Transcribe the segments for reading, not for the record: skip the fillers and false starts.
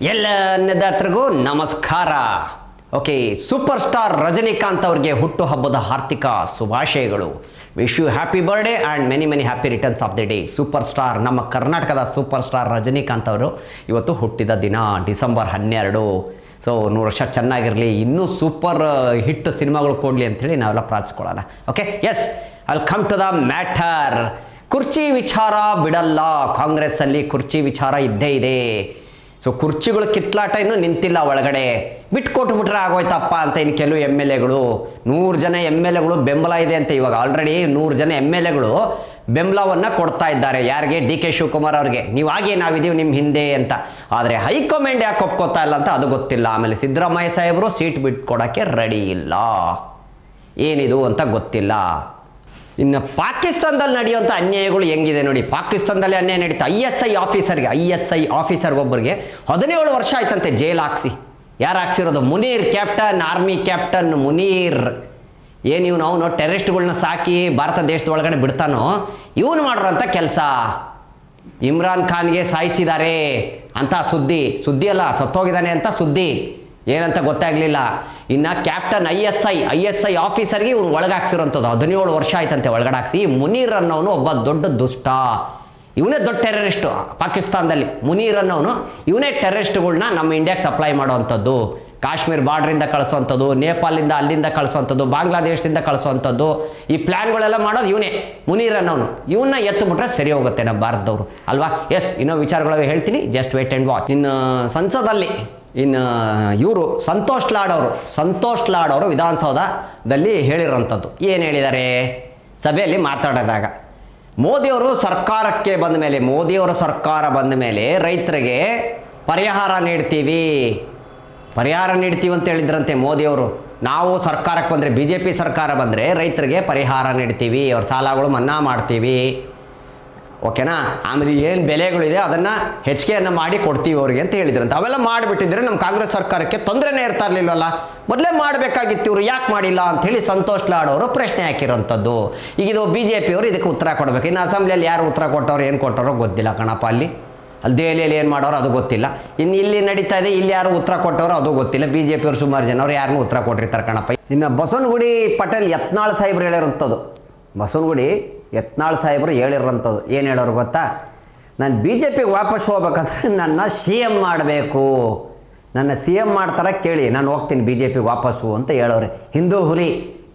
ಎಲ್ಲ ಅನ್ನದಾತರಿಗೂ ನಮಸ್ಕಾರ. Okay, super star Rajinikanth ಅವ್ರಿಗೆ ಹುಟ್ಟುಹಬ್ಬದ ಹಾರ್ದಿಕ ಶುಭಾಶಯಗಳು. Wish you happy birthday and many happy returns of the day. Super star, ನಮ್ಮ ಕರ್ನಾಟಕದ ಸೂಪರ್ ಸ್ಟಾರ್ ರಜನಿಕಾಂತ್ ಅವರು ಇವತ್ತು ಹುಟ್ಟಿದ ದಿನ ಡಿಸೆಂಬರ್ 12. ಸೊ 100 ವರ್ಷ ಚೆನ್ನಾಗಿರಲಿ, ಇನ್ನೂ ಸೂಪರ್ ಹಿಟ್ ಸಿನಿಮಾಗಳು ಕೊಡಲಿ ಅಂಥೇಳಿ ನಾವೆಲ್ಲ ಪ್ರಾರ್ಥಿಸ್ಕೊಳ್ಳೋಣ. Okay, yes, I'll come to the matter. ಕುರ್ಚಿ ವಿಚಾರ ಬಿಡಲ್ಲ, ಕಾಂಗ್ರೆಸ್ಸಲ್ಲಿ ಕುರ್ಚಿ ವಿಚಾರ ಇದ್ದೇ ಇದೆ. ಸೊ ಕುರ್ಚಿಗಳು ಕಿತ್ಲಾಟ ಇನ್ನೂ ನಿಂತಿಲ್ಲ ಒಳಗಡೆ. ಬಿಟ್ಕೊಟ್ಬಿಟ್ರೆ ಆಗೋಯ್ತಪ್ಪ ಅಂತ ಇನ್ನು ಕೆಲವು ಎಮ್ ಎಲ್ ಎಗಳು, 100 ಜನ ಎಮ್ ಎಲ್ ಎಗಳು ಬೆಂಬಲ ಇದೆ ಅಂತ. ಇವಾಗ ಆಲ್ರೆಡಿ 100 ಜನ ಎಮ್ ಎಲ್ ಎಗಳು ಬೆಂಬಲವನ್ನು ಕೊಡ್ತಾ ಇದ್ದಾರೆ. ಯಾರಿಗೆ? ಡಿ ಕೆ ಶಿವಕುಮಾರ್ ಅವ್ರಿಗೆ. ನೀವಾಗೆ ನಾವಿದ್ದೀವಿ ನಿಮ್ಮ ಹಿಂದೆ ಅಂತ. ಆದರೆ ಹೈಕಮಾಂಡ್ ಯಾಕೆ ಒಪ್ಕೋತಾ ಇಲ್ಲ ಅಂತ ಅದು ಗೊತ್ತಿಲ್ಲ. ಆಮೇಲೆ ಸಿದ್ದರಾಮಯ್ಯ ಸಾಹೇಬರು ಸೀಟ್ ಬಿಟ್ಕೊಡೋಕ್ಕೆ ರೆಡಿ ಇಲ್ಲ. ಏನಿದು ಅಂತ ಗೊತ್ತಿಲ್ಲ. ಇನ್ನು ಪಾಕಿಸ್ತಾನದಲ್ಲಿ ನಡೆಯುವಂಥ ಅನ್ಯಾಯಗಳು ಹೆಂಗಿದೆ ನೋಡಿ. ಪಾಕಿಸ್ತಾನದಲ್ಲಿ ಅನ್ಯಾಯ ನಡೀತಾ. ಐ ಎಸ್ ಐ ಆಫೀಸರ್ಗೊಬ್ಬರಿಗೆ 17 ವರ್ಷ ಆಯ್ತಂತೆ ಜೈಲು ಹಾಕ್ಸಿ. ಯಾರು ಹಾಕ್ಸಿರೋದು? Munir, captain, army captain Munir. ಏನು ಇವನು ಅವನು ಟೆರರಿಸ್ಟ್ಗಳನ್ನ ಸಾಕಿ ಭಾರತ ದೇಶದ ಒಳಗಡೆ ಬಿಡ್ತಾನೋ, ಇವನು ಮಾಡಿರೋಂಥ ಕೆಲಸ. ಇಮ್ರಾನ್ ಖಾನ್ಗೆ ಸಾಯಿಸಿದ್ದಾರೆ ಅಂತ ಸುದ್ದಿ ಅಲ್ಲ, ಸತ್ತೋಗಿದ್ದಾನೆ ಅಂತ ಸುದ್ದಿ. ಏನಂತ ಗೊತ್ತಾಗಲಿಲ್ಲ. ಇನ್ನು ಕ್ಯಾಪ್ಟನ್ ಐ ಎಸ್ ಐ ಆಫೀಸರ್ಗೆ ಇವ್ನು ಒಳಗಾಕ್ಸಿರೋಂಥದ್ದು 17 ವರ್ಷ ಆಯ್ತಂತೆ ಒಳಗಡೆ. ಮುನೀರ್ ಅನ್ನೋನು ಒಬ್ಬ ದೊಡ್ಡ ದುಷ್ಟ. ಇವನೇ ದೊಡ್ಡ ಟೆರರಿಸ್ಟು ಪಾಕಿಸ್ತಾನದಲ್ಲಿ. ಮುನೀರ್ ಅನ್ನೋನು ಇವನೇ ಟೆರರಿಸ್ಟ್ಗಳ್ನ ನಮ್ಮ ಇಂಡಿಯಾಗೆ ಸಪ್ಲೈ ಮಾಡೋವಂಥದ್ದು. ಕಾಶ್ಮೀರ್ ಬಾರ್ಡ್ರಿಂದ ಕಳಿಸೋವಂಥದ್ದು, ನೇಪಾಳಿಂದ ಅಲ್ಲಿಂದ ಕಳಿಸೋವಂಥದ್ದು, ಬಾಂಗ್ಲಾದೇಶದಿಂದ ಕಳಿಸೋವಂಥದ್ದು, ಈ ಪ್ಲ್ಯಾನ್ಗಳೆಲ್ಲ ಮಾಡೋದು ಇವನೇ, ಮುನೀರ್ ಅನ್ನೋನು. ಇವನ್ನ ಎತ್ತುಬಿಟ್ರೆ ಸರಿ ಹೋಗುತ್ತೆ ನಮ್ಮ ಭಾರತದವರು ಅಲ್ವಾ. ಎಸ್, ಇನ್ನೂ ವಿಚಾರಗಳು ಹೇಳ್ತೀನಿ, ಜಸ್ಟ್ ವೇಟ್ ಆ್ಯಂಡ್ ವಾಚ್. ಇನ್ನು ಸಂಸದಲ್ಲಿ ಇವರು ಸಂತೋಷ್ ಲಾಡ್ ಅವರು ವಿಧಾನಸೌಧದಲ್ಲಿ ಹೇಳಿರೋಂಥದ್ದು ಏನು ಹೇಳಿದ್ದಾರೆ? ಸಭೆಯಲ್ಲಿ ಮಾತಾಡಿದಾಗ ಮೋದಿಯವರ ಸರ್ಕಾರ ಬಂದ ಮೇಲೆ ರೈತರಿಗೆ ಪರಿಹಾರ ನೀಡ್ತೀವಿ ಅಂತ ಹೇಳಿದ್ರಂತೆ ಮೋದಿಯವರು. ನಾವು ಸರ್ಕಾರಕ್ಕೆ ಬಂದರೆ, BJP ಸರ್ಕಾರ ಬಂದರೆ ರೈತರಿಗೆ ಪರಿಹಾರ ನೀಡ್ತೀವಿ, ಅವ್ರ ಸಾಲಗಳು ಮನ್ನಾ ಮಾಡ್ತೀವಿ, ಓಕೆನಾ. ಆಮೇಲೆ ಏನು ಬೆಲೆಗಳಿದೆ ಅದನ್ನು ಹೆಚ್ಚಿಗೆಯನ್ನು ಮಾಡಿ ಕೊಡ್ತೀವಿ ಅವ್ರಿಗೆ ಅಂತ ಹೇಳಿದ್ರಂತೆ. ಅವೆಲ್ಲ ಮಾಡಿಬಿಟ್ಟಿದ್ರೆ ನಮ್ಮ ಕಾಂಗ್ರೆಸ್ ಸರ್ಕಾರಕ್ಕೆ ತೊಂದರೆನೇ ಇರ್ತಾ ಇರಲಿಲ್ಲವಲ್ಲ. ಮೊದಲೇ ಮಾಡಬೇಕಾಗಿತ್ತು, ಇವರು ಯಾಕೆ ಮಾಡಿಲ್ಲ ಅಂಥೇಳಿ ಸಂತೋಷ್ ಲಾಡ್ ಅವರು ಪ್ರಶ್ನೆ ಹಾಕಿರೋಂಥದ್ದು. ಈಗ ಇದು BJP ಅವರು ಇದಕ್ಕೆ ಉತ್ತರ ಕೊಡಬೇಕು. ಇನ್ನು ಅಸೆಂಬ್ಲಿಯಲ್ಲಿ ಯಾರು ಉತ್ತರ ಕೊಟ್ಟವ್ರು, ಏನು ಕೊಟ್ಟರೋ ಗೊತ್ತಿಲ್ಲ ಕಣಪ್ಪ. ಅಲ್ಲಿ ದೆಹಲಿಯಲ್ಲಿ ಏನು ಮಾಡೋರು ಅದು ಗೊತ್ತಿಲ್ಲ. ಇನ್ನು ಇಲ್ಲಿ ನಡೀತಾ ಇದೆ, ಇಲ್ಲಿ ಯಾರು ಉತ್ತರ ಕೊಟ್ಟವರು ಅದು ಗೊತ್ತಿಲ್ಲ. BJP ಅವರು ಸುಮಾರು ಜನ ಅವ್ರು ಯಾರನ್ನೂ ಉತ್ತರ ಕೊಟ್ಟಿರ್ತಾರೆ ಕಣಪ್ಪ. ಇನ್ನು ಬಸವನಗುಡಿ ಪಟೇಲ್ ಯತ್ನಾಳ್ ಸಾಹೇಬ್ರು ಹೇಳಿರೋಂಥದ್ದು. ಯತ್ನಾಳ್ ಸಾಹೇಬರು ಹೇಳಿರೋಂಥದ್ದು ಏನು ಹೇಳೋರು ಗೊತ್ತಾ? ನಾನು BJPಗೆ ವಾಪಸ್ ಹೋಗ್ಬೇಕಂದ್ರೆ ನನ್ನ CM ಮಾಡಬೇಕು, ನನ್ನ CM ಮಾಡ್ತಾರೆ ಕೇಳಿ, ನಾನು ಹೋಗ್ತೀನಿ BJPಗೆ ವಾಪಸ್ಸು ಅಂತ ಹೇಳೋರೆ. ಹಿಂದೂ ಹುಲಿ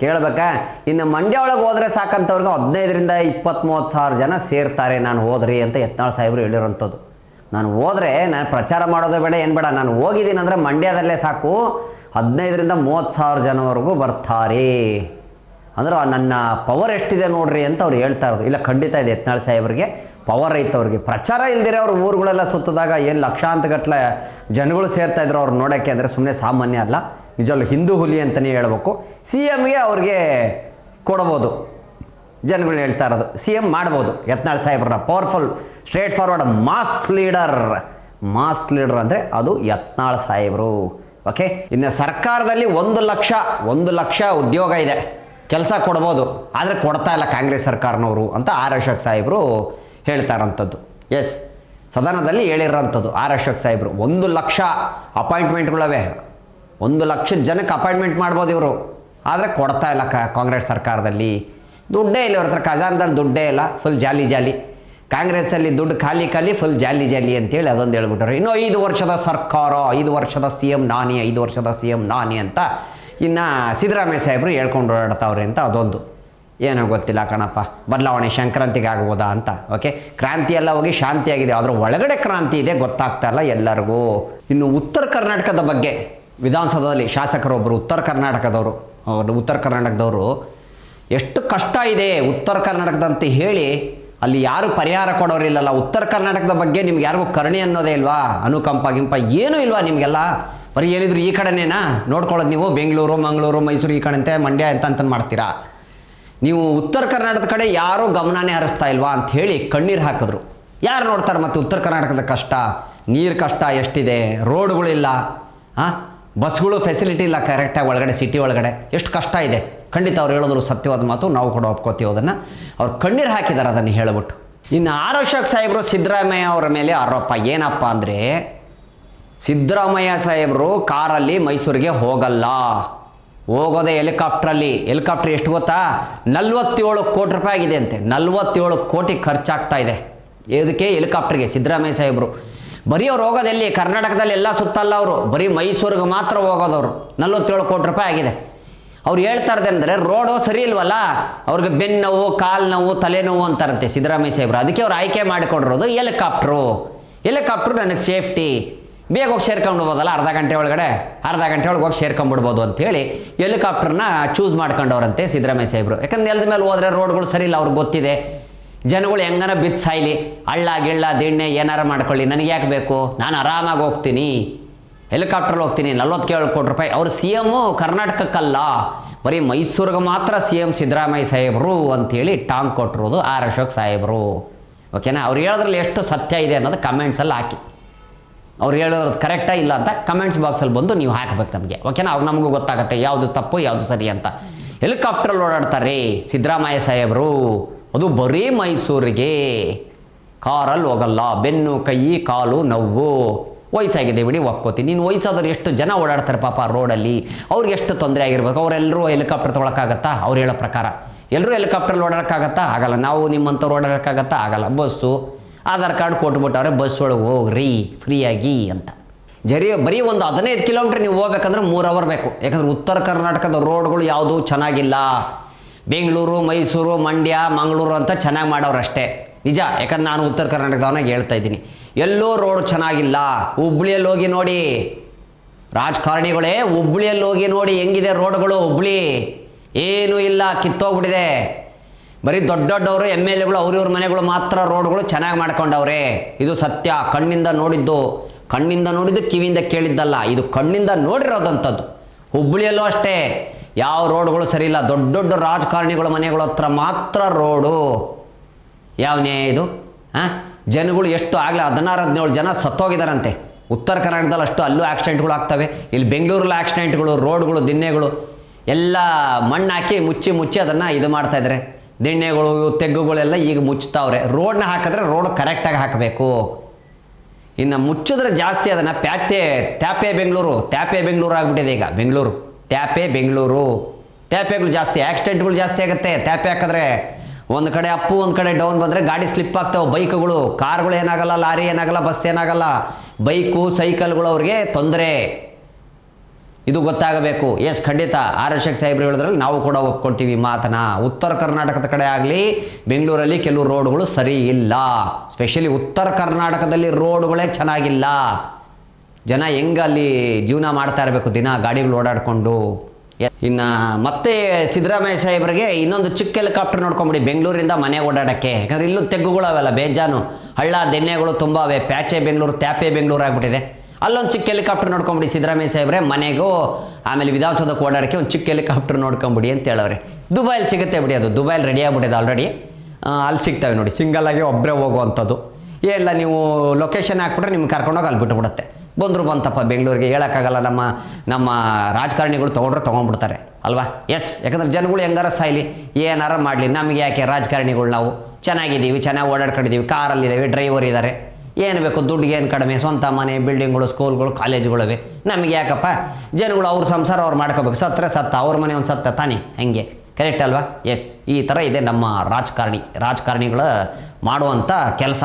ಕೇಳಬೇಕಾ? ಇನ್ನು ಮಂಡ್ಯ ಒಳಗೆ ಹೋದರೆ ಸಾಕಂತವ್ರಿಗೆ 15ರಿಂದ 20-30 ಸಾವಿರ ಜನ ಸೇರ್ತಾರೆ ನಾನು ಹೋದ್ರಿ ಅಂತ ಯತ್ನಾಳ್ ಸಾಹೇಬರು ಹೇಳಿರೋಂಥದ್ದು. ನಾನು ಹೋದರೆ ನಾನು ಪ್ರಚಾರ ಮಾಡೋದು ಬೇಡ, ಏನು ಬೇಡ, ನಾನು ಹೋಗಿದ್ದೀನಿ ಅಂದರೆ ಮಂಡ್ಯದಲ್ಲೇ ಸಾಕು 15ರಿಂದ 30 ಸಾವಿರ ಜನವರೆಗೂ ಬರ್ತಾರೆ. ಅಂದ್ರೆ ನನ್ನ ಪವರ್ ಎಷ್ಟಿದೆ ನೋಡ್ರಿ ಅಂತ ಅವ್ರು ಹೇಳ್ತಾ ಇರೋದು. ಇಲ್ಲ, ಖಂಡಿತ ಇದೆ, ಯತ್ನಾಳ್ ಸಾಹೇಬ್ರಿಗೆ ಪವರ್ ಐತೆ. ಅವ್ರಿಗೆ ಪ್ರಚಾರ ಇಲ್ದಿರ ಅವ್ರು ಊರುಗಳೆಲ್ಲ ಸುತ್ತಿದಾಗ ಏನು ಲಕ್ಷಾಂತಗಟ್ಟಲೆ ಜನಗಳು ಸೇರ್ತಾಯಿದ್ರು ಅವ್ರು ನೋಡೋಕ್ಕೆ. ಅಂದರೆ ಸುಮ್ಮನೆ ಸಾಮಾನ್ಯ ಅಲ್ಲ, ನಿಜವಲ್ಲೂ ಹಿಂದೂ ಹುಲಿ ಅಂತಲೇ ಹೇಳ್ಬೇಕು. CMಗೆ ಅವ್ರಿಗೆ ಕೊಡ್ಬೋದು, ಜನಗಳು ಹೇಳ್ತಾ ಇರೋದು. CM ಮಾಡ್ಬೋದು ಯತ್ನಾಳ್ ಸಾಹೇಬ್ರನ್ನ. Powerful, straightforward, mass leader ಅಂದರೆ ಅದು ಯತ್ನಾಳ್ ಸಾಹೇಬರು. ಓಕೆ, ಇನ್ನು ಸರ್ಕಾರದಲ್ಲಿ 1 ಲಕ್ಷ ಉದ್ಯೋಗ ಇದೆ, ಕೆಲಸ ಕೊಡ್ಬೋದು, ಆದರೆ ಕೊಡ್ತಾ ಇಲ್ಲ ಕಾಂಗ್ರೆಸ್ ಸರ್ಕಾರನವರು ಅಂತ ಆರ್ ಅಶೋಕ್ ಸಾಹೇಬರು ಹೇಳ್ತಾ ಇರೋಂಥದ್ದು. ಎಸ್, ಸದನದಲ್ಲಿ ಹೇಳಿರೋಂಥದ್ದು ಆರ್ ಅಶೋಕ್ ಸಾಹೇಬರು. 1 ಲಕ್ಷ ಅಪಾಯಿಂಟ್ಮೆಂಟ್ಗಳವೆ, 1 ಲಕ್ಷ ಜನಕ್ಕೆ ಅಪಾಯಿಂಟ್ಮೆಂಟ್ ಮಾಡ್ಬೋದು ಇವರು, ಆದರೆ ಕೊಡ್ತಾ ಇಲ್ಲ ಕಾಂಗ್ರೆಸ್ ಸರ್ಕಾರದಲ್ಲಿ. ದುಡ್ಡೇ ಇಲ್ಲ ಇವ್ರ ಹತ್ರ, ಖಜಾನದಲ್ಲಿ ದುಡ್ಡೇ ಇಲ್ಲ, ಫುಲ್ ಜಾಲಿ. ಕಾಂಗ್ರೆಸ್ಸಲ್ಲಿ ದುಡ್ಡು ಖಾಲಿ, ಫುಲ್ ಜಾಲಿ ಅಂತೇಳಿ ಅದೊಂದು ಹೇಳ್ಬಿಟ್ರು. ಇನ್ನು 5 ವರ್ಷದ ಸರ್ಕಾರ, 5 ವರ್ಷದ CM ನಾನಿ ಅಂತ ಇನ್ನು ಸಿದ್ದರಾಮಯ್ಯ ಸಾಹೇಬರು ಹೇಳ್ಕೊಂಡು ಓಡಾಡ್ತಾವ್ರೆ ಅಂತ ಅದೊಂದು. ಏನೋ ಗೊತ್ತಿಲ್ಲ ಕಣಪ್ಪ, ಬದಲಾವಣೆ ಸಂಕ್ರಾಂತಿಗೆ ಆಗ್ಬೋದಾ ಅಂತ. ಓಕೆ, ಕ್ರಾಂತಿ ಎಲ್ಲ ಹೋಗಿ ಶಾಂತಿಯಾಗಿದೆ, ಅದರ ಒಳಗಡೆ ಕ್ರಾಂತಿ ಇದೆ, ಗೊತ್ತಾಗ್ತಾ ಇಲ್ಲ ಎಲ್ಲರಿಗೂ. ಇನ್ನು ಉತ್ತರ ಕರ್ನಾಟಕದ ಬಗ್ಗೆ ವಿಧಾನಸೌಧದಲ್ಲಿ ಶಾಸಕರೊಬ್ಬರು ಉತ್ತರ ಕರ್ನಾಟಕದವರು ಎಷ್ಟು ಕಷ್ಟ ಇದೆ ಉತ್ತರ ಕರ್ನಾಟಕದಂತ ಹೇಳಿ ಅಲ್ಲಿ ಯಾರು ಪರಿಹಾರ ಕೊಡೋರಿಲ್ಲಲ್ಲ. ಉತ್ತರ ಕರ್ನಾಟಕದ ಬಗ್ಗೆ ನಿಮ್ಗೆ ಯಾರಿಗೂ ಕರುಣೆ ಅನ್ನೋದೇ ಇಲ್ವಾ? ಅನುಕಂಪ ಏನೂ ಇಲ್ವಾ ನಿಮಗೆಲ್ಲ? ಬರೀ ಏನಿದ್ರು ಈ ಕಡೆನೇನಾ ನೋಡ್ಕೊಳ್ಳೋದು ನೀವು? ಬೆಂಗಳೂರು, ಮಂಗಳೂರು, ಮೈಸೂರು ಈ ಕಡೆಂತೆ, ಮಂಡ್ಯ ಅಂತ ಮಾಡ್ತೀರಾ ನೀವು. ಉತ್ತರ ಕರ್ನಾಟಕದ ಕಡೆ ಯಾರೂ ಗಮನನೇ ಹರಿಸ್ತಾ ಇಲ್ವಾ ಅಂಥೇಳಿ ಕಣ್ಣೀರು ಹಾಕಿದ್ರು. ಯಾರು ನೋಡ್ತಾರೆ ಮತ್ತು ಉತ್ತರ ಕರ್ನಾಟಕದ ಕಷ್ಟ? ನೀರು ಕಷ್ಟ ಎಷ್ಟಿದೆ, ರೋಡ್ಗಳಿಲ್ಲ, ಬಸ್ಗಳು ಫೆಸಿಲಿಟಿ ಇಲ್ಲ ಕರೆಕ್ಟಾಗಿ ಒಳಗಡೆ, ಸಿಟಿ ಒಳಗಡೆ ಎಷ್ಟು ಕಷ್ಟ ಇದೆ. ಖಂಡಿತ ಅವ್ರು ಹೇಳಿದ್ರು ಸತ್ಯವಾದ ಮಾತು, ನಾವು ಕೂಡ ಒಪ್ಕೋತೀವಿ ಅದನ್ನು. ಅವ್ರು ಕಣ್ಣೀರು ಹಾಕಿದ್ದಾರೆ ಅದನ್ನು ಹೇಳಿಬಿಟ್ಟು. ಇನ್ನು ಆರ್ ಅಶೋಕ್ ಸಾಹೇಬರು ಸಿದ್ದರಾಮಯ್ಯ ಅವರ ಮೇಲೆ ಆರೋಪ ಏನಪ್ಪ ಅಂದರೆ, ಸಿದ್ದರಾಮಯ್ಯ ಸಾಹೇಬರು ಕಾರಲ್ಲಿ ಮೈಸೂರಿಗೆ ಹೋಗಲ್ಲ, ಹೋಗೋದೇ ಹೆಲಿಕಾಪ್ಟ್ರ್ ಎಷ್ಟು ಗೊತ್ತಾ? 47 ಕೋಟಿ ರೂಪಾಯಿ ಆಗಿದೆ ಅಂತೆ. 47 ಕೋಟಿ ಖರ್ಚಾಗ್ತಾ ಇದೆ ಇದಕ್ಕೆ, ಹೆಲಿಕಾಪ್ಟ್ರಿಗೆ. ಸಿದ್ದರಾಮಯ್ಯ ಸಾಹೇಬರು ಬರೀ ಅವ್ರು ಹೋಗೋದೆಲ್ಲಿ? ಕರ್ನಾಟಕದಲ್ಲಿ ಎಲ್ಲ ಸುತ್ತಲ್ಲ, ಅವರು ಬರೀ ಮೈಸೂರಿಗೆ ಮಾತ್ರ ಹೋಗೋದವರು. 47 ಕೋಟಿ ರೂಪಾಯಿ ಆಗಿದೆ. ಅವ್ರು ಹೇಳ್ತಾ ಇರೋದಂದರೆ ರೋಡು ಸರಿ ಇಲ್ವಲ್ಲ, ಅವ್ರಿಗೆ ಬೆನ್ನು ನೋವು, ಕಾಲು ನೋವು, ತಲೆನೋವು ಅಂತಾರಂತೆ ಸಿದ್ದರಾಮಯ್ಯ ಸಾಹೇಬರು. ಅದಕ್ಕೆ ಅವ್ರು ಆಯ್ಕೆ ಮಾಡಿಕೊಂಡಿರೋದು ಹೆಲಿಕಾಪ್ಟ್ರು ನನಗೆ ಸೇಫ್ಟಿ, ಬೇಗ ಹೋಗಿ ಸೇರ್ಕೊಂಡ್ಬಿಡ್ಬೋದಲ್ಲ, ಅರ್ಧ ಗಂಟೆ ಒಳಗೆ ಹೋಗಿ ಸೇರ್ಕೊಂಡ್ಬಿಡ್ಬೋದು ಅಂತೇಳಿ ಹೆಲಿಕಾಪ್ಟ್ರನ್ನ ಚೂಸ್ ಮಾಡ್ಕೊಂಡವ್ರಂತೆ ಸಿದ್ದರಾಮಯ್ಯ ಸಾಹೇಬರು. ಯಾಕಂದ್ರೆ ನೆಲದ ಮೇಲೆ ಹೋದರೆ ರೋಡ್ಗಳು ಸರಿ ಇಲ್ಲ, ಅವ್ರಿಗೆ ಗೊತ್ತಿದೆ. ಜನಗಳು ಹೆಂಗನ ಬಿದ್ದು ಸಾಯ್ಲಿ, ಹಳ್ಳ ಗಿಳ್ಳ ದಿಣ್ಣೆ ಏನಾರ ಮಾಡ್ಕೊಳ್ಳಿ, ನನಗೆ ಯಾಕೆ ಬೇಕು, ನಾನು ಆರಾಮಾಗಿ ಹೋಗ್ತೀನಿ, ಹೆಲಿಕಾಪ್ಟ್ರಲ್ಲಿ ಹೋಗ್ತೀನಿ. 47 ಕೋಟಿ ರೂಪಾಯಿ. ಅವರು CM ಕರ್ನಾಟಕಕ್ಕಲ್ಲ, ಬರೀ ಮೈಸೂರಿಗೆ ಮಾತ್ರ CM ಸಿದ್ದರಾಮಯ್ಯ ಸಾಹೇಬರು ಅಂಥೇಳಿ ಟಾಂಗ್ ಕೊಟ್ಟಿರೋದು ಆರ್ ಅಶೋಕ್ ಸಾಹೇಬರು. ಓಕೆನಾ? ಅವ್ರು ಹೇಳೋದ್ರಲ್ಲಿ ಎಷ್ಟು ಸತ್ಯ ಇದೆ ಅನ್ನೋದು ಕಮೆಂಟ್ಸಲ್ಲಿ ಹಾಕಿ. ಅವ್ರು ಹೇಳೋದು ಕರೆಕ್ಟಾ ಇಲ್ಲ ಅಂತ ಕಮೆಂಟ್ಸ್ ಬಾಕ್ಸಲ್ಲಿ ಬಂದು ನೀವು ಹಾಕಬೇಕು ನಮಗೆ. ಓಕೆನಾ? ಅವಾಗ ನಮಗೂ ಗೊತ್ತಾಗುತ್ತೆ ಯಾವುದು ತಪ್ಪು ಯಾವುದು ಸರಿ ಅಂತ. ಹೆಲಿಕಾಪ್ಟ್ರಲ್ಲಿ ಓಡಾಡ್ತಾರೆ ಸಿದ್ದರಾಮಯ್ಯ ಸಾಹೇಬರು, ಅದು ಬರೀ ಮೈಸೂರಿಗೆ. ಕಾರಲ್ಲಿ ಹೋಗಲ್ಲ, ಬೆನ್ನು ಕೈ ಕಾಲು ನೋವು, ವಯಸ್ಸಾಗಿದೆ ಬಿಡಿ ಒಪ್ಕೋತೀನಿ. ನೀನು ವಯಸ್ಸಾದ್ರೆ ಎಷ್ಟು ಜನ ಓಡಾಡ್ತಾರೆ ಪಾಪ ರೋಡಲ್ಲಿ, ಅವ್ರಿಗೆ ಎಷ್ಟು ತೊಂದರೆ ಆಗಿರ್ಬೇಕು. ಅವರೆಲ್ಲರೂ ಹೆಲಿಕಾಪ್ಟರ್ ತೊಗೊಳಕ್ಕಾಗತ್ತಾ? ಅವ್ರು ಹೇಳೋ ಪ್ರಕಾರ ಎಲ್ಲರೂ ಹೆಲಿಕಾಪ್ಟ್ರಲ್ಲಿ ಓಡಾಡೋಕ್ಕಾಗತ್ತಾ? ಆಗಲ್ಲ. ನಾವು ನಿಮ್ಮಂಥವ್ರು ಓಡಾಡೋಕ್ಕಾಗತ್ತಾ? ಆಗಲ್ಲ. ಬಸ್ಸು ಆಧಾರ್ ಕಾರ್ಡ್ ಕೊಟ್ಬಿಟ್ಟವ್ರೆ, ಬಸ್ ಒಳಗೆ ಹೋಗ್ರಿ ಫ್ರೀಯಾಗಿ ಅಂತ. ಬರೀ ಒಂದು 15 ಕಿಲೋಮೀಟ್ರ್ ನೀವು ಹೋಗ್ಬೇಕಂದ್ರೆ 3 ಅವರ್ ಬೇಕು. ಯಾಕಂದ್ರೆ ಉತ್ತರ ಕರ್ನಾಟಕದ ರೋಡ್ಗಳು ಯಾವುದೂ ಚೆನ್ನಾಗಿಲ್ಲ. ಬೆಂಗಳೂರು, ಮೈಸೂರು, ಮಂಡ್ಯ, ಮಂಗಳೂರು ಅಂತ ಚೆನ್ನಾಗಿ ಮಾಡೋರಷ್ಟೇ, ನಿಜ. ಯಾಕಂದ್ರೆ ನಾನು ಉತ್ತರ ಕರ್ನಾಟಕದವನಾಗ ಹೇಳ್ತಾ ಇದ್ದೀನಿ, ಎಲ್ಲೂ ರೋಡ್ ಚೆನ್ನಾಗಿಲ್ಲ. ಹುಬ್ಳಿಯಲ್ಲಿ ಹೋಗಿ ನೋಡಿ, ರಾಜಕಾರಣಿಗಳೇ ಹುಬ್ಳಿಯಲ್ಲಿ ಹೋಗಿ ನೋಡಿ ಹೆಂಗಿದೆ ರೋಡ್ಗಳು. ಹುಬ್ಳಿ ಏನೂ ಇಲ್ಲ, ಕಿತ್ತೋಗ್ಬಿಟ್ಟಿದೆ. ಬರೀ ದೊಡ್ಡವರು MLAಗಳು ಅವ್ರಿವ್ರ ಮನೆಗಳು ಮಾತ್ರ ರೋಡ್ಗಳು ಚೆನ್ನಾಗಿ ಮಾಡ್ಕೊಂಡವ್ರೆ. ಇದು ಸತ್ಯ, ಕಣ್ಣಿಂದ ನೋಡಿದ್ದು ಕಿವಿಯಿಂದ ಕೇಳಿದ್ದಲ್ಲ, ಇದು ಕಣ್ಣಿಂದ ನೋಡಿರೋದಂಥದ್ದು. ಹುಬ್ಳಿಯಲ್ಲೂ ಅಷ್ಟೇ ಯಾವ ರೋಡ್ಗಳು ಸರಿ ಇಲ್ಲ. ದೊಡ್ಡ ರಾಜಕಾರಣಿಗಳ ಮನೆಗಳ ಹತ್ರ ಮಾತ್ರ ರೋಡು. ಯಾವ ನ್ಯಾಯ ಇದು? ಜನಗಳು ಎಷ್ಟು ಆಗಲೇ 16-17 ಜನ ಸತ್ತೋಗಿದಾರಂತೆ. ಉತ್ತರ ಕರ್ನಾಟಕದಲ್ಲಿ ಅಷ್ಟು ಅಲ್ಲೂ ಆಕ್ಸಿಡೆಂಟ್ಗಳು ಆಗ್ತವೆ. ಇಲ್ಲಿ ಬೆಂಗಳೂರಲ್ಲಿ ಆಕ್ಸಿಡೆಂಟ್ಗಳು, ರೋಡ್ಗಳು, ದಿಣ್ಣೆಗಳು ಎಲ್ಲ ಮಣ್ಣು ಹಾಕಿ ಮುಚ್ಚಿ ಅದನ್ನು ಇದು ಮಾಡ್ತಾಯಿದ್ದಾರೆ. ದಿಣ್ಣೆಗಳು, ತೆಗ್ಗುಗಳೆಲ್ಲ ಈಗ ಮುಚ್ತಾವ್ರೆ. ರೋಡ್ನ ಹಾಕಿದ್ರೆ ರೋಡ್ ಕರೆಕ್ಟಾಗಿ ಹಾಕಬೇಕು. ಇನ್ನು ಮುಚ್ಚಿದ್ರೆ ಜಾಸ್ತಿ ಅದನ್ನು ತ್ಯಾಪೆ ಬೆಂಗಳೂರು ಆಗಿಬಿಟ್ಟಿದೆ ಈಗ. ಬೆಂಗಳೂರು ತ್ಯಾಪೆಗಳು ಜಾಸ್ತಿ, ಆಕ್ಸಿಡೆಂಟ್ಗಳು ಜಾಸ್ತಿ ಆಗುತ್ತೆ. ತ್ಯಾಪೆ ಹಾಕಿದ್ರೆ ಒಂದು ಕಡೆ ಅಪ್ಪು ಒಂದು ಕಡೆ ಡೌನ್ ಬಂದರೆ ಗಾಡಿ ಸ್ಲಿಪ್ ಆಗ್ತಾವೆ. ಬೈಕ್ಗಳು, ಕಾರ್ಗಳು ಏನಾಗಲ್ಲ, ಲಾರಿ ಏನಾಗಲ್ಲ, ಬಸ್ ಏನಾಗಲ್ಲ. ಬೈಕು, ಸೈಕಲ್ಗಳು ಅವ್ರಿಗೆ ತೊಂದರೆ. ಇದು ಗೊತ್ತಾಗಬೇಕು. ಎಸ್, ಖಂಡಿತ ಆರ್ ಅಶೋಕ್ ಸಾಹೇಬ್ರು ಹೇಳಿದ್ರಲ್ಲಿ ನಾವು ಕೂಡ ಒಪ್ಕೊಳ್ತೀವಿ ಮಾತನ್ನ. ಉತ್ತರ ಕರ್ನಾಟಕದ ಕಡೆ ಆಗಲಿ ಬೆಂಗಳೂರಲ್ಲಿ ಕೆಲವು ರೋಡ್ಗಳು ಸರಿ ಇಲ್ಲ. ಸ್ಪೆಷಲಿ ಉತ್ತರ ಕರ್ನಾಟಕದಲ್ಲಿ ರೋಡ್ಗಳೇ ಚೆನ್ನಾಗಿಲ್ಲ. ಜನ ಹೆಂಗೆ ಅಲ್ಲಿ ಜೀವನ ಮಾಡ್ತಾ ಇರಬೇಕು ದಿನ ಗಾಡಿಗಳು ಓಡಾಡಿಕೊಂಡು. ಇನ್ನು ಮತ್ತೆ ಸಿದ್ದರಾಮಯ್ಯ ಸಾಹೇಬ್ರಿಗೆ ಇನ್ನೊಂದು ಚಿಕ್ಕ ಹೆಲಿಕಾಪ್ಟರ್ ನೋಡ್ಕೊಂಬಿಡಿ ಬೆಂಗಳೂರಿಂದ ಮನೆ ಓಡಾಡೋಕ್ಕೆ. ಯಾಕಂದರೆ ಇಲ್ಲೂ ತೆಗ್ಗುಗಳು ಅವೆಲ್ಲ ಬೇಜಾನು, ಹಳ್ಳ ದಿಣ್ಣೆಗಳು ತುಂಬ ಅವೆ. ತ್ಯಾಪೆ ಬೆಂಗಳೂರು ಆಗಿಬಿಟ್ಟಿದೆ. ಅಲ್ಲೊಂದು ಚಿಕ್ಕ ಹೆಲಿಕಾಪ್ಟರ್ ನೋಡ್ಕೊಂಬಿಡಿ ಸಿದ್ದರಾಮಯ್ಯ ಸಾಹೇಬ್ರೆ. ಮನೆಗೂ ಆಮೇಲೆ ವಿಧಾನಸೌಧಕ್ಕೆ ಓಡಾಡೋಕ್ಕೆ ಒಂದು ಚಿಕ್ಕ ಹೆಲಿಕಾಪ್ಟರ್ ನೋಡ್ಕೊಂಬಿಡಿ ಅಂತ ಹೇಳವ್ರೆ. ದುಬೈಲಿ ಸಿಗುತ್ತೆ ಬಿಡಿ, ಅದು ದುಬೈಲಿ ರೆಡಿ ಆಗ್ಬಿಟ್ಟಿದೆ ಆಲ್ರೆಡಿ. ಅಲ್ಲಿ ಸಿಗ್ತವೆ ನೋಡಿ, ಸಿಂಗಲ್ಲಾಗಿ ಒಬ್ಬರೇ ಹೋಗುವಂಥದ್ದು. ಎಲ್ಲ ನೀವು ಲೊಕೇಶನ್ ಹಾಕ್ಬಿಟ್ರೆ ನಿಮ್ಗೆ ಕರ್ಕೊಂಡೋಗಿ ಅಲ್ಲಿ ಬಿಟ್ಟುಬಿಡುತ್ತೆ. ಬಂತಪ್ಪ ಬೆಂಗಳೂರಿಗೆ ಹೇಳೋಕ್ಕಾಗಲ್ಲ. ನಮ್ಮ ರಾಜಕಾರಣಿಗಳು ತೊಗೊಂಡ್ಬಿಡ್ತಾರೆ ಅಲ್ವಾ? ಎಸ್, ಯಾಕಂದ್ರೆ ಜನಗಳು ಹೆಂಗಾರ ಸಾಯ್ಲಿ, ಏನಾರ ಮಾಡಲಿ, ನಮಗೆ ಯಾಕೆ ರಾಜಕಾರಣಿಗಳು? ನಾವು ಚೆನ್ನಾಗಿದ್ದೀವಿ, ಚೆನ್ನಾಗಿ ಓಡಾಡ್ಕೊಂಡಿದ್ದೀವಿ, ಕಾರಲ್ಲಿದ್ದೀವಿ, ಡ್ರೈವರ್ ಇದ್ದಾರೆ, ಏನು ಬೇಕು, ದುಡ್ಡಿಗೆ ಏನು ಕಡಿಮೆ, ಸ್ವಂತ ಮನೆ, ಬಿಲ್ಡಿಂಗ್ಗಳು, ಸ್ಕೂಲ್ಗಳು, ಕಾಲೇಜುಗಳಿವೆ, ನಮಗೆ ಯಾಕಪ್ಪ? ಜನಗಳು ಅವ್ರ ಸಂಸಾರ ಅವ್ರು ಮಾಡ್ಕೋಬೇಕು. ಸತ್ತ ಅವ್ರ ಮನೆ ಒಂದು ಸತ್ತ ತಾನೇ, ಹಂಗೆ ಕರೆಕ್ಟ್ ಅಲ್ವಾ? ಎಸ್, ಈ ಥರ ಇದೆ ನಮ್ಮ ರಾಜಕಾರಣಿಗಳ ಮಾಡುವಂಥ ಕೆಲಸ.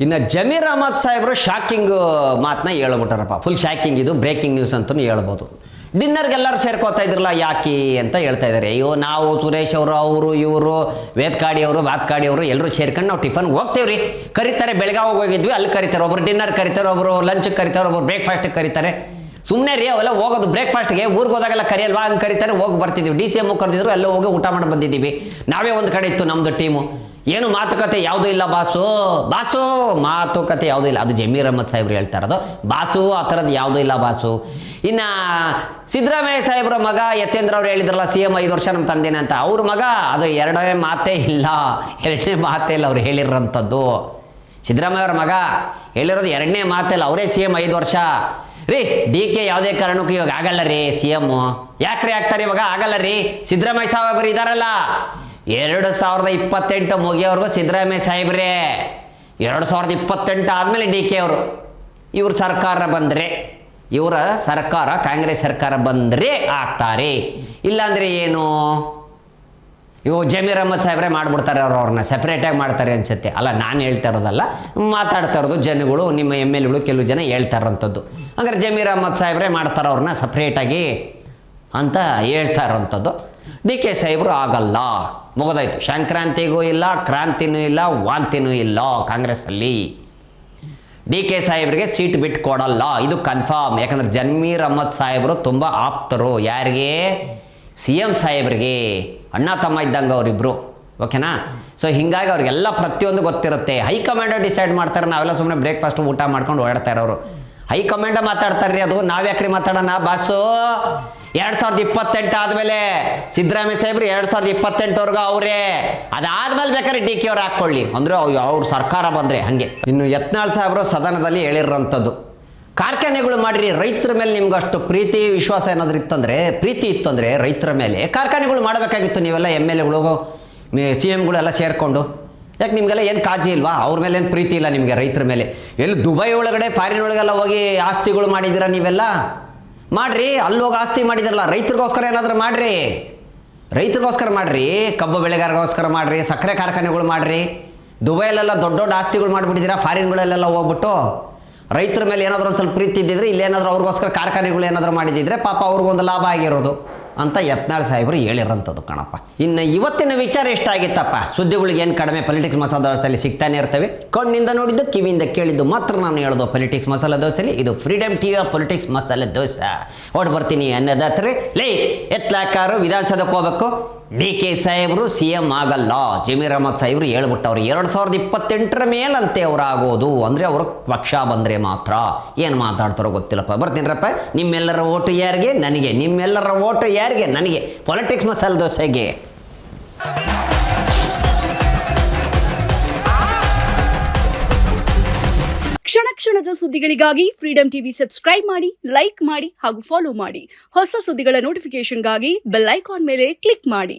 ಇನ್ನು ಜಮೀರ್ ಅಹಮದ್ ಸಾಹೇಬರು ಶಾಕಿಂಗ್ ಮಾತನ್ನ ಹೇಳ್ಬಿಟ್ಟಾರಪ್ಪ. ಫುಲ್ ಶಾಕಿಂಗ್, ಇದು ಬ್ರೇಕಿಂಗ್ ನ್ಯೂಸ್ ಅಂತಲೂ ಹೇಳ್ಬೋದು. ಡಿನ್ನರ್ಗೆ ಎಲ್ಲರೂ ಸೇರ್ಕೋತಾ ಇದ್ರಲ್ಲ ಯಾಕೆ ಅಂತ ಹೇಳ್ತಾ ಇದ್ದಾರೆ. ಅಯ್ಯೋ, ನಾವು ಸುರೇಶ್ ಅವರು ಇವರು ವೇದಕಾಡಿ ಅವರು ಎಲ್ಲರೂ ಸೇರ್ಕೊಂಡು ನಾವು ಟಿಫನ್ಗೆ ಹೋಗ್ತೇವ್ರಿ. ಕರೀತಾರೆ, ಬೆಳಗಾವಿಗೆ ಹೋಗಿದ್ವಿ, ಅಲ್ಲಿ ಕರೀತಾರೆ. ಒಬ್ಬರು ಡಿನ್ನರ್ ಕರೀತಾರೆ, ಒಬ್ಬರು ಲಂಚ್ಗೆ ಕರೀತಾರೆ, ಒಬ್ಬರು ಬ್ರೇಕ್ಫಾಸ್ಟಿಗೆ ಕರೀತಾರೆ. ಸುಮ್ಮನೆ ರೀ ಅವೆಲ್ಲ ಹೋಗೋದು. ಬ್ರೇಕ್ಫಾಸ್ಟ್ಗೆ ಊರಿಗೆ ಹೋದಾಗೆಲ್ಲ ಕರಿಯಲ್ವಾ? ಹಂಗೆ ಕರೀತಾರೆ, ಹೋಗಿ ಬರ್ತಿದ್ದೀವಿ. DCM ಕರೆದಿದ್ರು, ಎಲ್ಲ ಹೋಗಿ ಊಟ ಮಾಡಿ ಬಂದಿದ್ದೀವಿ. ನಾವೇ ಒಂದು ಕಡೆ ಇತ್ತು ನಮ್ಮದು ಟೀಮು. ಏನು ಮಾತುಕತೆ ಯಾವುದೂ ಇಲ್ಲ ಬಾಸು, ಮಾತುಕತೆ ಯಾವುದೂ ಇಲ್ಲ. ಅದು ಜಮೀರ್ ಅಹಮದ್ ಸಾಹೇಬ್ರು ಹೇಳ್ತಾ ಇರೋದು. ಬಾಸು ಆ ಥರದ್ದು ಯಾವುದೂ ಇಲ್ಲ ಬಾಸು. ಇನ್ನು ಸಿದ್ದರಾಮಯ್ಯ ಸಾಹೇಬ್ರ ಮಗ ಯತೇಂದ್ರ ಅವ್ರು ಹೇಳಿದ್ರಲ್ಲ CM 5 ವರ್ಷ ನಮ್ಮ ತಂದೆನ ಅಂತ, ಅವ್ರ ಮಗ ಅದು ಎರಡನೇ ಮಾತೇ ಇಲ್ಲ ಅವ್ರು ಹೇಳಿರೋಂಥದ್ದು. ಸಿದ್ದರಾಮಯ್ಯ ಅವ್ರ ಮಗ ಹೇಳಿರೋದು ಎರಡನೇ ಮಾತೇ ಇಲ್ಲ, ಅವರೇ CM 5 ವರ್ಷ ರೀ. DK ಯಾವುದೇ ಕಾರಣಕ್ಕೂ ಇವಾಗ ಆಗಲ್ಲ ರೀ CM. ಯಾಕ್ರಿ ಆಗ್ತಾರೆ ಇವಾಗ? ಆಗಲ್ಲ ರೀ. ಸಿದ್ದರಾಮಯ್ಯ ಸಾಹೇಬ್ರು ಇದಾರಲ್ಲ, 2028 ಮುಗಿಯೋವರೆಗೂ ಸಿದ್ದರಾಮಯ್ಯ ಸಾಹೇಬ್ರೇ. 2028 ಆದಮೇಲೆ DK ಅವರು ಇವ್ರ ಸರ್ಕಾರ ಬಂದರೆ, ಇವರ ಸರ್ಕಾರ ಕಾಂಗ್ರೆಸ್ ಸರ್ಕಾರ ಬಂದರೆ ಆಗ್ತಾರೆ. ಇಲ್ಲಾಂದರೆ ಏನು, ಇವು ಜಮೀರ್ ಅಹ್ಮದ್ ಸಾಹೇಬ್ರೆ ಮಾಡಿಬಿಡ್ತಾರೆ, ಅವ್ರನ್ನ ಸೆಪ್ರೇಟಾಗಿ ಮಾಡ್ತಾರೆ ಅನ್ಸುತ್ತೆ. ಅಲ್ಲ, ನಾನು ಹೇಳ್ತಾ ಇರೋದಲ್ಲ, ಮಾತಾಡ್ತಾ ಇರೋದು ಜನಗಳು, ನಿಮ್ಮ ಎಮ್ ಎಲ್ ಎಗಳು ಕೆಲವು ಜನ ಹೇಳ್ತಾ ಇರೋಂಥದ್ದು. ಹಂಗಾರೆ ಜಮೀರ್ ಅಹ್ಮದ್ ಸಾಹೇಬ್ರೆ ಮಾಡ್ತಾರೆ ಅವ್ರನ್ನ ಸಪ್ರೇಟಾಗಿ ಅಂತ ಹೇಳ್ತಾ ಇರೋಂಥದ್ದು. ಡಿ ಕೆ ಸಾಹೇಬರು ಆಗಲ್ಲ, ಮುಗಿದೋಯ್ತು. ಸಂಕ್ರಾಂತಿಗೂ ಇಲ್ಲ, ಕ್ರಾಂತಿನೂ ಇಲ್ಲ, ವಾಂತಿನೂ ಇಲ್ಲ ಕಾಂಗ್ರೆಸ್ಸಲ್ಲಿ. ಡಿ ಕೆ ಸಾಹೇಬ್ರಿಗೆ ಸೀಟ್ ಬಿಟ್ಟು ಕೊಡಲ್ಲ, ಇದು ಕನ್ಫರ್ಮ್. ಯಾಕಂದ್ರೆ ಜಮೀರ್ ಅಹ್ಮದ್ ಸಾಹೇಬರು ತುಂಬ ಆಪ್ತರು. ಯಾರಿಗೆ? ಸಿ ಎಂ ಸಾಹೇಬ್ರಿಗೆ ಅಣ್ಣ ತಮ್ಮ ಇದ್ದಂಗೆ ಅವರಿಬ್ಬರು. ಓಕೆನಾ? ಸೊ ಹೀಗಾಗಿ ಅವ್ರಿಗೆಲ್ಲ ಪ್ರತಿಯೊಂದು ಗೊತ್ತಿರುತ್ತೆ. ಹೈಕಮಾಂಡ ಡಿಸೈಡ್ ಮಾಡ್ತಾರೆ. ನಾವೆಲ್ಲ ಸುಮ್ಮನೆ ಬ್ರೇಕ್ಫಾಸ್ಟ್ ಊಟ ಮಾಡ್ಕೊಂಡು ಓಡಾಡ್ತಾ ಇರೋರು. ಹೈಕಮಾಂಡ ಮಾತಾಡ್ತಾರೆ ರೀ, ಅದು ನಾವು ಯಾಕ್ರಿ ಮಾತಾಡೋಣ ಬಾಸು? 2028 ಆದಮೇಲೆ ಸಿದ್ದರಾಮಯ್ಯ ಸಾಹೇಬ್ರು 2028ವರೆಗೂ ಅವರೇ, ಅದಾದ್ಮೇಲೆ ಬೇಕಾದ್ರೆ ಡಿ ಕೆ ಅವ್ರು ಹಾಕ್ಕೊಳ್ಳಿ ಅಂದರೆ ಅವ್ರ ಸರ್ಕಾರ ಬಂದರೆ ಹಾಗೆ. ಇನ್ನು ಯತ್ನಾಳ್ ಸಾಹೇಬರು ಸದನದಲ್ಲಿ ಹೇಳಿರೋಂಥದ್ದು, ಕಾರ್ಖಾನೆಗಳು ಮಾಡಿರಿ, ರೈತರ ಮೇಲೆ ನಿಮ್ಗೆ ಅಷ್ಟು ಪ್ರೀತಿ ವಿಶ್ವಾಸ ಏನಾದರೂ ಇತ್ತಂದರೆ, ಪ್ರೀತಿ ಇತ್ತಂದರೆ ರೈತರ ಮೇಲೆ ಕಾರ್ಖಾನೆಗಳು ಮಾಡಬೇಕಾಗಿತ್ತು. ನೀವೆಲ್ಲ ಎಮ್ ಎಲ್ ಎಗಳು ಸಿ ಎಮ್ಗಳು ಎಲ್ಲ ಸೇರಿಕೊಂಡು. ಯಾಕೆ ನಿಮಗೆಲ್ಲ ಏನು ಕಾಳಜಿ ಇಲ್ವಾ? ಅವ್ರ ಮೇಲೆ ಏನು ಪ್ರೀತಿ ಇಲ್ಲ ನಿಮಗೆ ರೈತರ ಮೇಲೆ? ಎಲ್ಲಿ ದುಬೈ ಒಳಗಡೆ ಫಾರಿನ್ ಒಳಗೆಲ್ಲ ಹೋಗಿ ಆಸ್ತಿಗಳು ಮಾಡಿದ್ದೀರಾ ನೀವೆಲ್ಲ? ಮಾಡಿರಿ, ಅಲ್ಲಿ ಹೋಗಿ ಆಸ್ತಿ ಮಾಡಿದಿರಲ್ಲ. ರೈತರಿಗೋಸ್ಕರ ಏನಾದರೂ ಮಾಡಿರಿ, ರೈತರಿಗೋಸ್ಕರ ಮಾಡಿರಿ, ಕಬ್ಬು ಬೆಳೆಗಾರರಿಗೋಸ್ಕರ ಮಾಡಿರಿ, ಸಕ್ಕರೆ ಕಾರ್ಖಾನೆಗಳು ಮಾಡಿರಿ. ದುಬೈಲೆಲ್ಲ ದೊಡ್ಡ ದೊಡ್ಡ ಆಸ್ತಿಗಳು ಮಾಡಿಬಿಟ್ಟಿದ್ದೀರಾ ಫಾರಿನ್ಗಳಲ್ಲೆಲ್ಲ ಹೋಗ್ಬಿಟ್ಟು. ರೈತರ ಮೇಲೆ ಏನಾದರೂ ಒಂದು ಸ್ವಲ್ಪ ಪ್ರೀತಿ ಇದ್ದಿದ್ರೆ ಇಲ್ಲೇನಾದರೂ ಅವ್ರಿಗೋಸ್ಕರ ಕಾರ್ಖಾನೆಗಳು ಏನಾದರೂ ಮಾಡಿದ್ದಿದ್ರೆ ಪಾಪ ಅವ್ರಿಗೊಂದು ಲಾಭ ಆಗಿರೋದು ಅಂತ ಯತ್ನಾಳ್ ಸಾಹೇಬರು ಹೇಳಿರೋಂಥದ್ದು ಕಣಪ್ಪ. ಇನ್ನು ಇವತ್ತಿನ ವಿಚಾರ ಎಷ್ಟಾಗಿತ್ತಪ್ಪ? ಸುದ್ದಿಗಳಿಗೆ ಏನು ಕಡಿಮೆ, ಪೊಲಿಟಿಕ್ಸ್ ಮಸಾಲ ದೋಸೆಯಲ್ಲಿ ಸಿಗ್ತಾನೆ ಇರ್ತವೆ. ಕಣ್ಣಿಂದ ನೋಡಿದ್ದು, ಕಿವಿಯಿಂದ ಕೇಳಿದ್ದು ಮಾತ್ರ ನಾನು ಹೇಳೋದು ಪೊಲಿಟಿಕ್ಸ್ ಮಸಾಲ ದೋಸೆಯಲ್ಲಿ. ಇದು ಫ್ರೀಡಮ್ ಟಿವಿಯ ಪೊಲಿಟಿಕ್ಸ್ ಮಸಾಲೆ ದೋಸೆ. ಹೊಡ್ ಬರ್ತೀನಿ ಅನ್ನೋದಾತ್ರೆ ಲೇ ಎತ್ಲಾಕಾರು ವಿಧಾನಸೌಧಕ್ಕೆ ಹೋಗ್ಬೇಕು, ಡಿ ಕೆ ಸಾಹೇಬರು ಸಿ ಎಂ ಆಗಲ್ಲ, ಜಮೀರ್ ಅಹ್ಮದ್ ಸಾಹೇಬರು ಹೇಳ್ಬಿಟ್ಟವ್ರು 2028 ಮೇಲಂತೆ ಅವ್ರು ಆಗೋದು. ಅಂದರೆ ಅವರು ಪಕ್ಷ ಬಂದರೆ ಮಾತ್ರ. ಏನು ಮಾತಾಡ್ತಾರೋ ಗೊತ್ತಿಲ್ಲಪ್ಪ. ಬರ್ತೀನಿರಪ್ಪ. ನಿಮ್ಮೆಲ್ಲರ ಓಟು ಯಾರಿಗೆ? ನನಗೆ. ನಿಮ್ಮೆಲ್ಲರ ಓಟು ಯಾರಿಗೆ? ನನಗೆ. ಪೊಲಿಟಿಕ್ಸ್ ಮಸಾಲೆ ದೋಸೆಗೆ. ಕ್ಷಣ ಕ್ಷಣದ ಸುದ್ದಿಗಳಿಗಾಗಿ ಫ್ರೀಡಂ ಟಿವಿ ಸಬ್ಸ್ಕ್ರೈಬ್ ಮಾಡಿ, ಲೈಕ್ ಮಾಡಿ ಹಾಗೂ ಫಾಲೋ ಮಾಡಿ. ಹೊಸ ಸುದ್ದಿಗಳ ನೋಟಿಫಿಕೇಶನ್ಗಾಗಿ ಬೆಲ್ ಐಕಾನ್ ಮೇಲೆ ಕ್ಲಿಕ್ ಮಾಡಿ.